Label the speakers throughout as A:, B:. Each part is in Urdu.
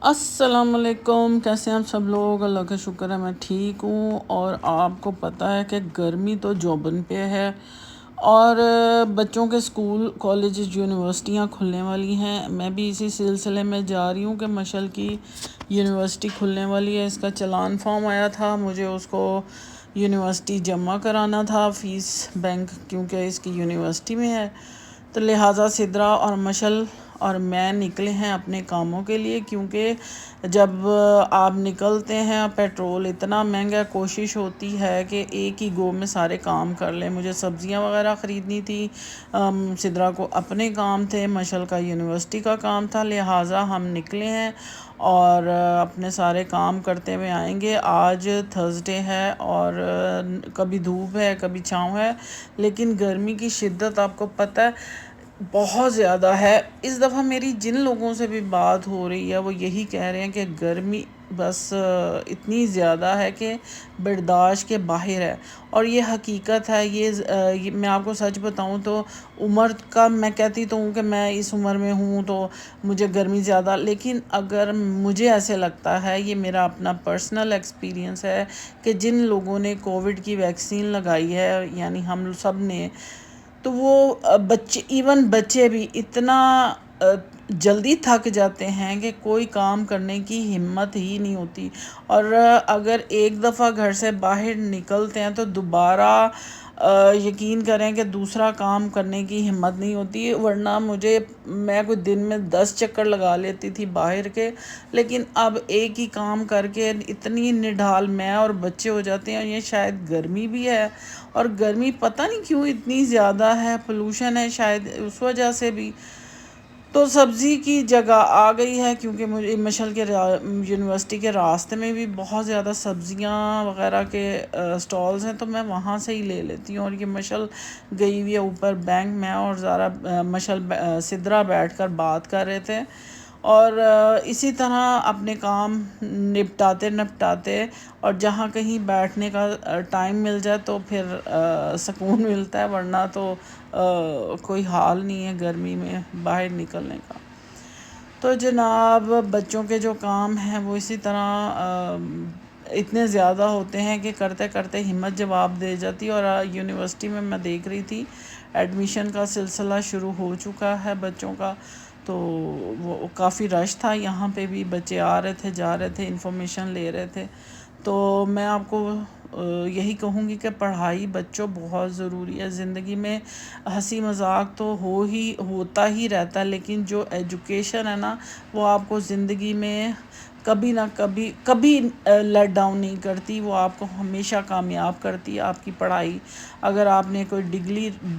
A: السلام علیکم، کیسے ہیں آپ سب لوگ؟ اللہ کا شکر ہے میں ٹھیک ہوں۔ اور آپ کو پتہ ہے کہ گرمی تو جوبن پہ ہے، اور بچوں کے اسکول کالجز یونیورسٹیاں کھلنے والی ہیں۔ میں بھی اسی سلسلے میں جا رہی ہوں کہ مشل کی یونیورسٹی کھلنے والی ہے۔ اس کا چلان فارم آیا تھا، مجھے اس کو یونیورسٹی جمع کرانا تھا، فیس بینک، کیونکہ اس کی یونیورسٹی میں ہے۔ تو لہٰذا سدرا اور مشل اور میں نکلے ہیں اپنے کاموں کے لیے، کیونکہ جب آپ نکلتے ہیں پیٹرول اتنا مہنگا، کوشش ہوتی ہے کہ ایک ہی گو میں سارے کام کر لیں۔ مجھے سبزیاں وغیرہ خریدنی تھی، سدرا کو اپنے کام تھے، مشل کا یونیورسٹی کا کام تھا، لہٰذا ہم نکلے ہیں اور اپنے سارے کام کرتے ہوئے آئیں گے۔ آج تھرسڈے ہے اور کبھی دھوپ ہے کبھی چھاؤں ہے، لیکن گرمی کی شدت آپ کو پتہ ہے بہت زیادہ ہے۔ اس دفعہ میری جن لوگوں سے بھی بات ہو رہی ہے وہ یہی کہہ رہے ہیں کہ گرمی بس اتنی زیادہ ہے کہ برداشت کے باہر ہے، اور یہ حقیقت ہے۔ یہ میں آپ کو سچ بتاؤں تو عمر کا میں کہتی تو ہوں کہ میں اس عمر میں ہوں تو مجھے گرمی زیادہ، لیکن اگر مجھے ایسے لگتا ہے، یہ میرا اپنا پرسنل ایکسپیرینس ہے کہ جن لوگوں نے کووڈ کی ویکسین لگائی ہے، یعنی ہم سب نے، تو وہ بچے، ایون بچے بھی اتنا جلدی تھک جاتے ہیں کہ کوئی کام کرنے کی ہمت ہی نہیں ہوتی، اور اگر ایک دفعہ گھر سے باہر نکلتے ہیں تو دوبارہ یقین کریں کہ دوسرا کام کرنے کی ہمت نہیں ہوتی۔ ورنہ میں کوئی دن میں 10 چکر لگا لیتی تھی باہر کے، لیکن اب ایک ہی کام کر کے اتنی نڈھال میں اور بچے ہو جاتے ہیں۔ یہ شاید گرمی بھی ہے، اور گرمی پتہ نہیں کیوں اتنی زیادہ ہے، پولوشن ہے شاید اس وجہ سے بھی۔ تو سبزی کی جگہ آ گئی ہے، کیونکہ مجھے مشل کے یونیورسٹی کے راستے میں بھی بہت زیادہ سبزیاں وغیرہ کے سٹالز ہیں، تو میں وہاں سے ہی لے لیتی ہوں۔ اور یہ مشل گئی ہوئی ہے اوپر بینک میں، اور زارا مشل سدرا بیٹھ کر بات کر رہے تھے، اور اسی طرح اپنے کام نپٹاتے اور جہاں کہیں بیٹھنے کا ٹائم مل جائے تو پھر سکون ملتا ہے، ورنہ تو کوئی حال نہیں ہے گرمی میں باہر نکلنے کا۔ تو جناب، بچوں کے جو کام ہیں وہ اسی طرح اتنے زیادہ ہوتے ہیں کہ کرتے کرتے ہمت جواب دے جاتی ہے۔ اور یونیورسٹی میں دیکھ رہی تھی ایڈمیشن کا سلسلہ شروع ہو چکا ہے بچوں کا، تو وہ کافی رش تھا، یہاں پہ بھی بچے آ رہے تھے جا رہے تھے، انفارمیشن لے رہے تھے۔ تو میں آپ کو یہی کہوں گی کہ پڑھائی بچوں بہت ضروری ہے زندگی میں۔ ہنسی مذاق تو ہوتا ہی رہتا ہے، لیکن جو ایجوکیشن ہے نا، وہ آپ کو زندگی میں کبھی نہ کبھی لیٹ ڈاؤن نہیں کرتی، وہ آپ کو ہمیشہ کامیاب کرتی ہے۔ آپ کی پڑھائی، اگر آپ نے کوئی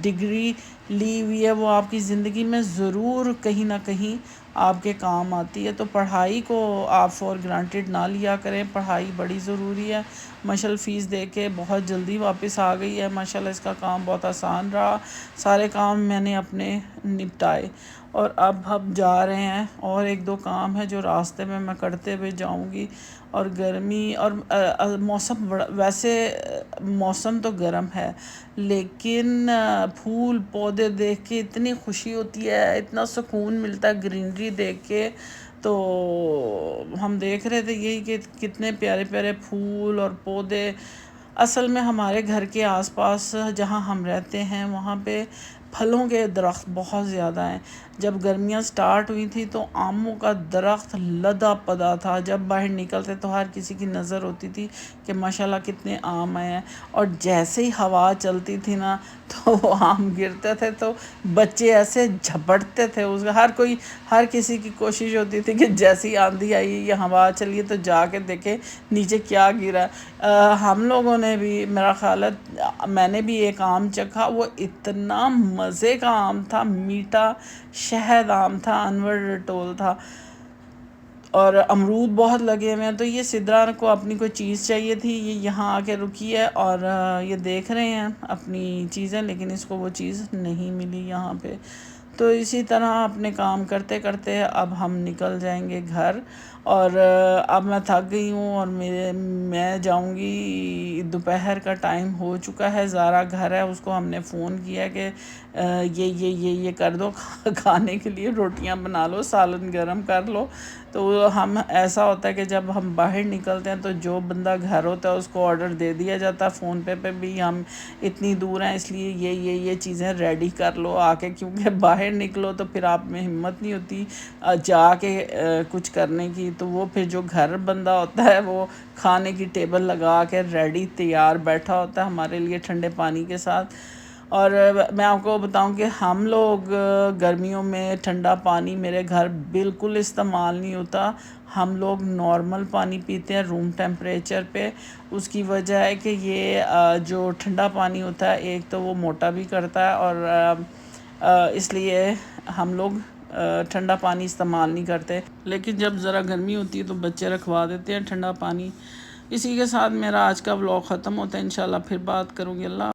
A: ڈگری لی ہوئی ہے، وہ آپ کی زندگی میں ضرور کہیں نہ کہیں آپ کے کام آتی ہے۔ تو پڑھائی کو آپ فور گرانٹیڈ نہ لیا کریں، پڑھائی بڑی ضروری ہے۔ مشل فیس دے کے بہت جلدی واپس آ گئی ہے، ماشاءاللہ اس کا کام بہت آسان رہا، سارے کام میں نے اپنے نپٹائے، اور اب ہم جا رہے ہیں، اور ایک دو کام ہے جو راستے میں کرتے ہوئے جاؤں گی۔ اور گرمی اور موسم ویسے موسم تو گرم ہے، لیکن پھول پودے دیکھ کے اتنی خوشی ہوتی ہے، اتنا سکون ملتا ہے گرینری دیکھ کے۔ تو ہم دیکھ رہے تھے یہی کہ کتنے پیارے پیارے پھول اور پودے۔ اصل میں ہمارے گھر کے آس پاس جہاں ہم رہتے ہیں وہاں پہ پھلوں کے درخت بہت زیادہ ہیں۔ جب گرمیاں سٹارٹ ہوئی تھی تو آموں کا درخت لدا پدا تھا، جب باہر نکلتے تو ہر کسی کی نظر ہوتی تھی کہ ماشاءاللہ کتنے آم آئے ہیں، اور جیسے ہی ہوا چلتی تھی نا تو وہ آم گرتے تھے تو بچے ایسے جھپٹتے تھے اس کا، ہر کسی کی کوشش ہوتی تھی کہ جیسی آندھی آئی یا ہوا چلی تو جا کے دیکھے نیچے کیا گرا۔ ہم لوگوں نے بھی، میرا خیال ہے میں نے بھی ایک آم چکھا، وہ اتنا مزے کا آم تھا، میٹھا شہد آم تھا، انور ٹول تھا، اور امرود بہت لگے ہوئے ہیں۔ تو یہ سدرا کو اپنی کوئی چیز چاہیے تھی، یہ یہاں آ کے رکی ہے، اور یہ دیکھ رہے ہیں اپنی چیزیں، لیکن اس کو وہ چیز نہیں ملی یہاں پہ۔ تو اسی طرح اپنے کام کرتے کرتے اب ہم نکل جائیں گے گھر، اور اب میں تھک گئی ہوں، اور میں جاؤں گی، دوپہر کا ٹائم ہو چکا ہے۔ زارا گھر ہے، اس کو ہم نے فون کیا کہ یہ کر دو، کھانے کے لیے روٹیاں بنا لو، سالن گرم کر لو۔ تو ہم ایسا ہوتا ہے کہ جب ہم باہر نکلتے ہیں تو جو بندہ گھر ہوتا ہے اس کو آرڈر دے دیا جاتا ہے فون پہ بھی ہم اتنی دور ہیں اس لیے یہ چیزیں ریڈی کر لو آ کے، کیونکہ باہر نکلو تو پھر آپ میں ہمت نہیں ہوتی جا کے کچھ کرنے کی، تو وہ پھر جو گھر بندہ ہوتا ہے وہ کھانے کی ٹیبل لگا کے ریڈی تیار بیٹھا ہوتا ہے ہمارے لیے ٹھنڈے پانی کے ساتھ۔ اور میں آپ کو بتاؤں کہ ہم لوگ گرمیوں میں ٹھنڈا پانی میرے گھر بالکل استعمال نہیں ہوتا، ہم لوگ نارمل پانی پیتے ہیں روم ٹیمپریچر پہ۔ اس کی وجہ ہے کہ یہ جو ٹھنڈا پانی ہوتا ہے ایک تو وہ موٹا بھی کرتا ہے، اور اس لیے ہم لوگ ٹھنڈا پانی استعمال نہیں کرتے، لیکن جب ذرا گرمی ہوتی ہے تو بچے رکھوا دیتے ہیں ٹھنڈا پانی۔ اسی کے ساتھ میرا آج کا ولاگ ختم ہوتا ہے، انشاءاللہ پھر بات کروں گی۔ اللہ